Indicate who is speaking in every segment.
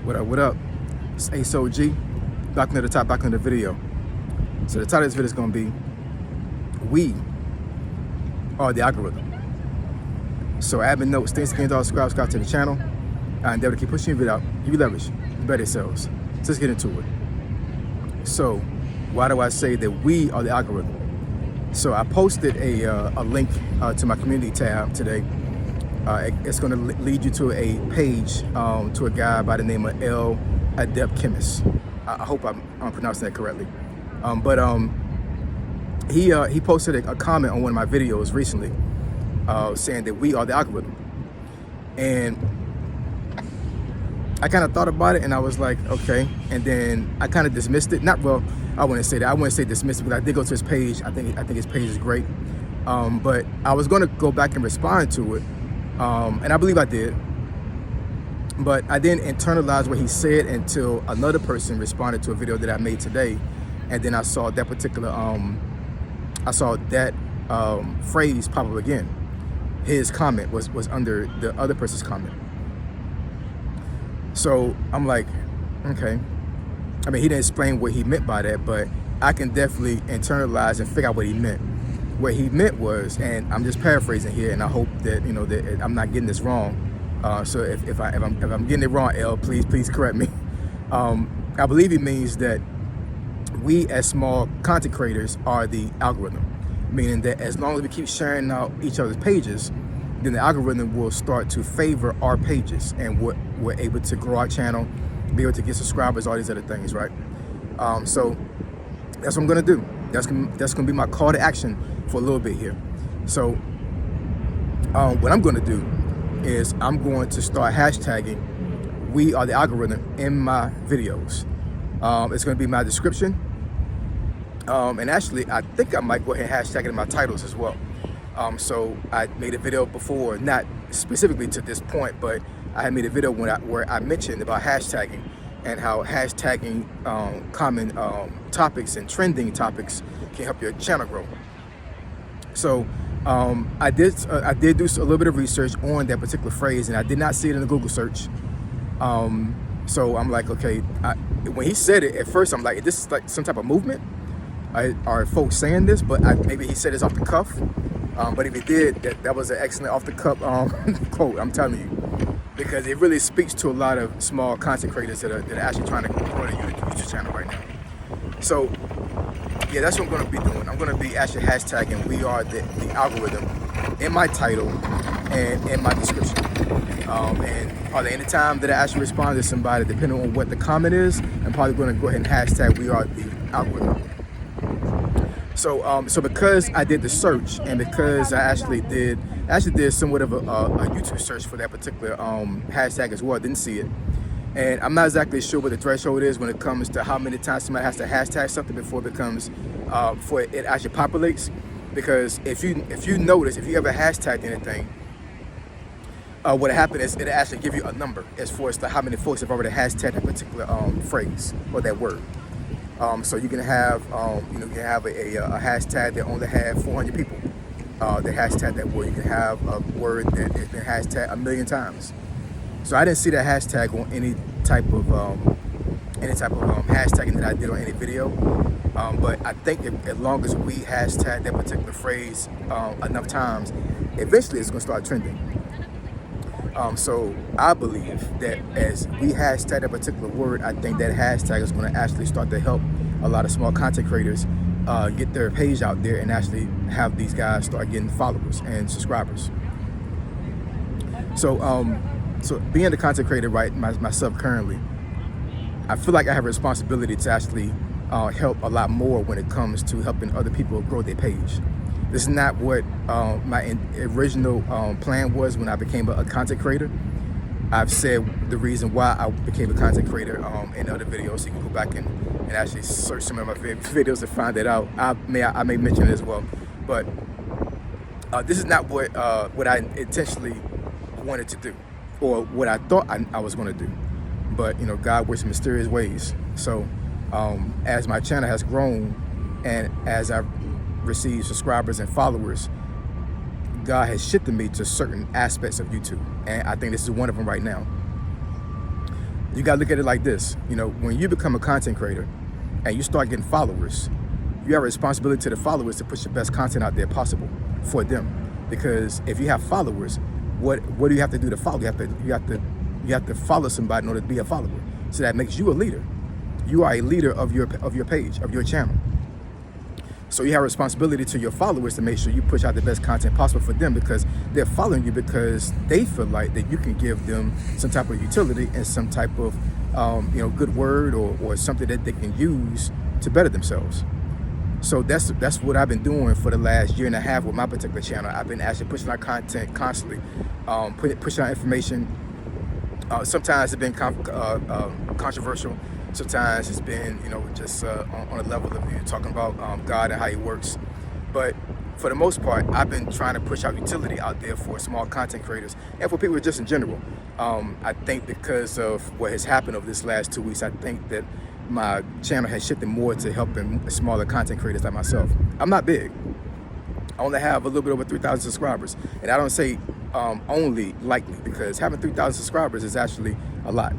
Speaker 1: What up? It's Ace OG, back into the top, back into the video. So the title of this video is going to be, we are the algorithm. So admin notes, thanks again to all subscribe to the channel. I endeavor to keep pushing your video out. You leverage, you better yourselves. So let's get into it. So why do I say that we are the algorithm? So I posted a link to my community tab today. It's going to lead you to a page to a guy by the name of El Adept Chemist. I hope I'm pronouncing that correctly. He posted a comment on one of my videos recently saying that we are the algorithm. And I kind of thought about it and I was like, okay. And then I kind of dismissed it. I wouldn't say that. I wouldn't say dismissed it, because I did go to his page. I think his page is great. But I was going to go back and respond to it. And I believe I did. But I didn't internalize what he said until another person responded to a video that I made today. And then I saw that particular, phrase pop up again. His comment was under the other person's comment. So I'm like, okay. I mean, he didn't explain what he meant by that, but I can definitely internalize and figure out what he meant. What he meant was, and I'm just paraphrasing here, and I hope that that I'm not getting this wrong. So if I'm getting it wrong, El, please correct me. I believe he means that we as small content creators are the algorithm, meaning that as long as we keep sharing out each other's pages, then the algorithm will start to favor our pages, and we're able to grow our channel, be able to get subscribers, all these other things, right? So that's what I'm gonna do. That's gonna be my call to action for a little bit here. So what I'm gonna do is I'm going to start hashtagging "We Are the Algorithm" in my videos. It's gonna be my description. And actually, I think I might go ahead and hashtag it in my titles as well. So I made a video before, not specifically to this point, but I had made a video where I mentioned about hashtagging and how hashtagging common topics and trending topics can help your channel grow. So I did do a little bit of research on that particular phrase, and I did not see it in the Google search. So I'm like, okay, when he said it, at first I'm like, this is like some type of movement? Are folks saying this? But maybe he said this off the cuff. But if he did, that was an excellent off the cuff quote, I'm telling you. Because it really speaks to a lot of small content creators that are actually trying to grow their YouTube channel right now. So yeah, that's what I'm gonna be doing. I'm gonna be actually hashtagging "We Are the algorithm" in my title and in my description. And probably any time that I actually respond to somebody, depending on what the comment is, I'm probably gonna go ahead and hashtag "We Are the algorithm." So because I did the search, and because I actually did somewhat of a YouTube search for that particular hashtag as well, I didn't see it. And I'm not exactly sure what the threshold is when it comes to how many times somebody has to hashtag something before it becomes, before it actually populates. Because if you notice, if you ever hashtagged anything, what happened is it'll actually give you a number as far as to how many folks have already hashtagged that particular phrase or that word. So you can have, you can have a hashtag that only had 400 people that hashtag that word. You can have a word that has been hashtagged 1 million times. So I didn't see that hashtag on any type of hashtagging that I did on any video. But I think as long as we hashtag that particular phrase enough times, eventually it's going to start trending. So I believe that as we hashtag that particular word, I think that hashtag is going to actually start to help a lot of small content creators get their page out there and actually have these guys start getting followers and subscribers. So being the content creator, right, myself currently, I feel like I have a responsibility to actually help a lot more when it comes to helping other people grow their page. This is not what my original plan was when I became a content creator. I've said the reason why I became a content creator in other videos, so you can go back and actually search some of my videos to find that out. I may mention it as well, but this is not what I intentionally wanted to do, or what I thought I was going to do. But God works in mysterious ways. So as my channel has grown and as I've received subscribers and followers, God has shifted me to certain aspects of YouTube, and I think this is one of them right now. You gotta look at it like this. You know, when you become a content creator and you start getting followers, you have a responsibility to the followers to push the best content out there possible for them. Because if you have followers, what do you have to do to follow? You have to follow somebody in order to be a follower. So that makes you a leader. You are a leader of your page, of your channel. So you have a responsibility to your followers to make sure you push out the best content possible for them, because they're following you because they feel like that you can give them some type of utility and some type of good word or something that they can use to better themselves. So that's what I've been doing for the last year and a half with my particular channel. I've been actually pushing out content constantly, pushing out information. Sometimes it's been controversial. Sometimes it's been, just on a level of talking about God and how He works. But for the most part, I've been trying to push out utility out there for small content creators and for people just in general. I think because of what has happened over this last 2 weeks, I think that my channel has shifted more to helping smaller content creators like myself. I'm not big. I only have a little bit over 3,000 subscribers. And I don't say only lightly, because having 3,000 subscribers is actually a lot.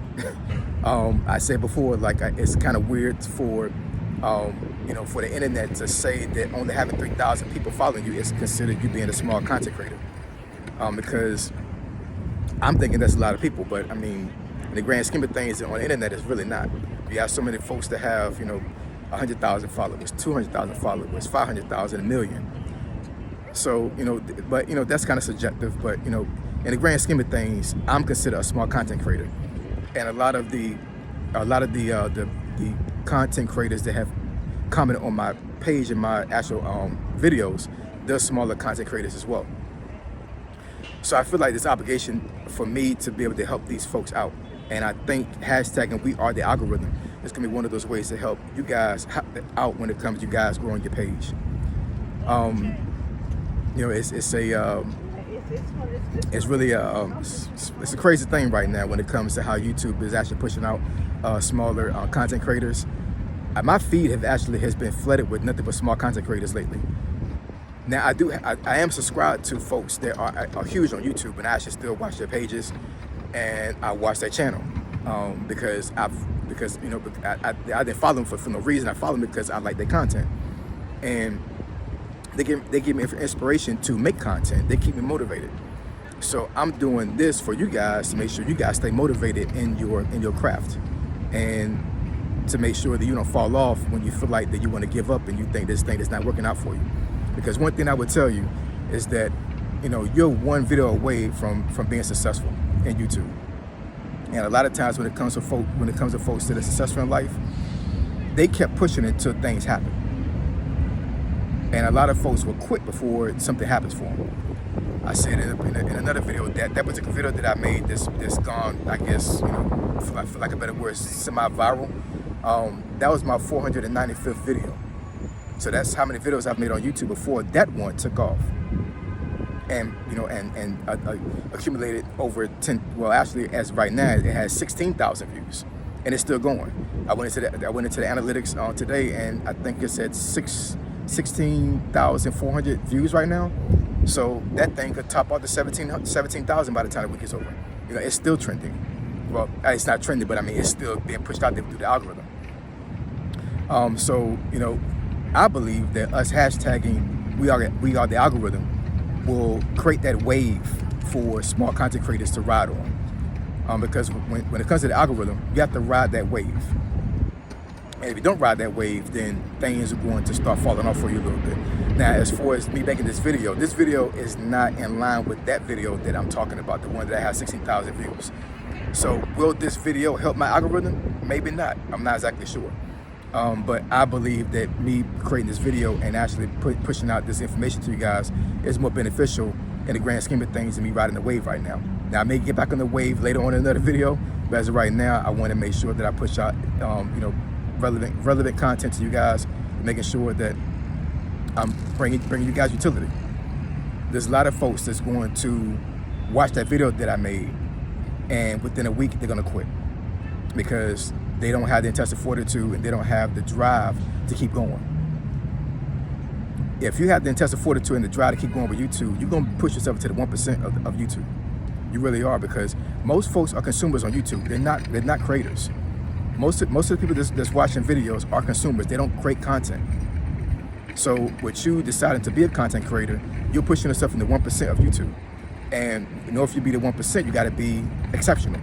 Speaker 1: I said before, it's kind of weird for the internet to say that only having 3,000 people following you is considered you being a small content creator. Because I'm thinking that's a lot of people, but I mean, in the grand scheme of things on the internet, it's really not. You have so many folks that have, 100,000 followers, 200,000 followers, 500,000, 1 million. So, that's kind of subjective, but, in the grand scheme of things, I'm considered a small content creator. And a lot of the content creators that have commented on my page and my actual videos, they're smaller content creators as well. So I feel like there's obligation for me to be able to help these folks out. And I think hashtagging We Are the Algorithm is going to be one of those ways to help you guys out when it comes to you guys growing your page. It's a crazy thing right now when it comes to how YouTube is actually pushing out smaller content creators. My feed has been flooded with nothing but small content creators lately. Now I am subscribed to folks that are huge on YouTube, and I actually still watch their pages and I watch their channel because I didn't follow them for no reason. I follow them because I like their content, and they give me inspiration to make content. They keep me motivated. So I'm doing this for you guys to make sure you guys stay motivated in your craft, and to make sure that you don't fall off when you feel like that you want to give up and you think this thing is not working out for you. Because one thing I would tell you is that you're one video away from being successful in YouTube. And a lot of times when it comes to folks that are successful in life, they kept pushing until things happen. And a lot of folks will quit before something happens for them. I said in another video that particular video that I made this gone, I guess, for lack of a better word, semi-viral. That was my 495th video. So that's how many videos I've made on YouTube before that one took off. And accumulated over 10. Well, actually, as right now, it has 16,000 views, and it's still going. I went into the analytics today, and I think it's at 16,400 views right now. So that thing could top out the 17,000 by the time the week is over. It's still trending. Well, it's not trending, but I mean, it's still being pushed out there through the algorithm. I believe that us hashtagging We Are the Algorithm will create that wave for small content creators to ride on. Because when it comes to the algorithm, you have to ride that wave. And if you don't ride that wave, then things are going to start falling off for you a little bit. Now, as far as me making this video is not in line with that video that I'm talking about, the one that has 16,000 views. So will this video help my algorithm? Maybe not. I'm not exactly sure. But I believe that me creating this video and actually pushing out this information to you guys is more beneficial in the grand scheme of things than me riding the wave right now. Now, I may get back on the wave later on in another video, but as of right now, I want to make sure that I push out, relevant content to you guys, making sure that I'm bringing you guys utility. There's a lot of folks that's going to watch that video that I made, and within a week, they're going to quit because they don't have the intestinal fortitude and they don't have the drive to keep going. If you have the intestinal fortitude and the drive to keep going with YouTube, you're going to push yourself to the 1% of YouTube. You really are, because most folks are consumers on YouTube. They're not creators. Most of the people that's watching videos are consumers. They don't create content. So with you deciding to be a content creator, you're pushing yourself in the 1% of YouTube. And in order for you to be the 1%, you got to be exceptional,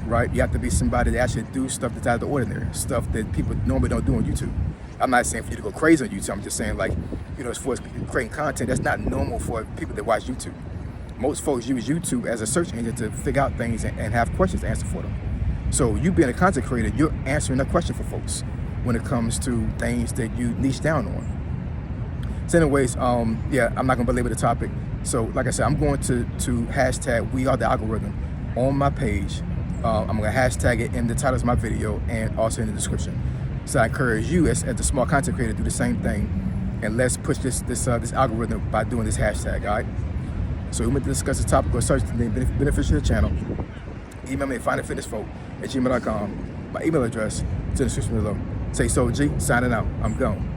Speaker 1: right? You have to be somebody that actually do stuff that's out of the ordinary, stuff that people normally don't do on YouTube. I'm not saying for you to go crazy on YouTube. I'm just saying, like, you know, as far as creating content, that's not normal for people that watch YouTube. Most folks use YouTube as a search engine to figure out things and have questions to answer for them. So you being a content creator, you're answering a question for folks when it comes to things that you niche down on. So anyways, yeah, I'm not gonna belabor the topic. So like I said, I'm going to hashtag We Are The Algorithm on my page. I'm gonna hashtag it in the titles of my video and also in the description. So I encourage you as the small content creator to do the same thing, and let's push this algorithm by doing this hashtag, all right? So we want to discuss the topic or search the name beneficial to the channel. Email me at findingfitnessfolk@gmail.com. My email address is in the description below. Say so G, signing out. I'm gone.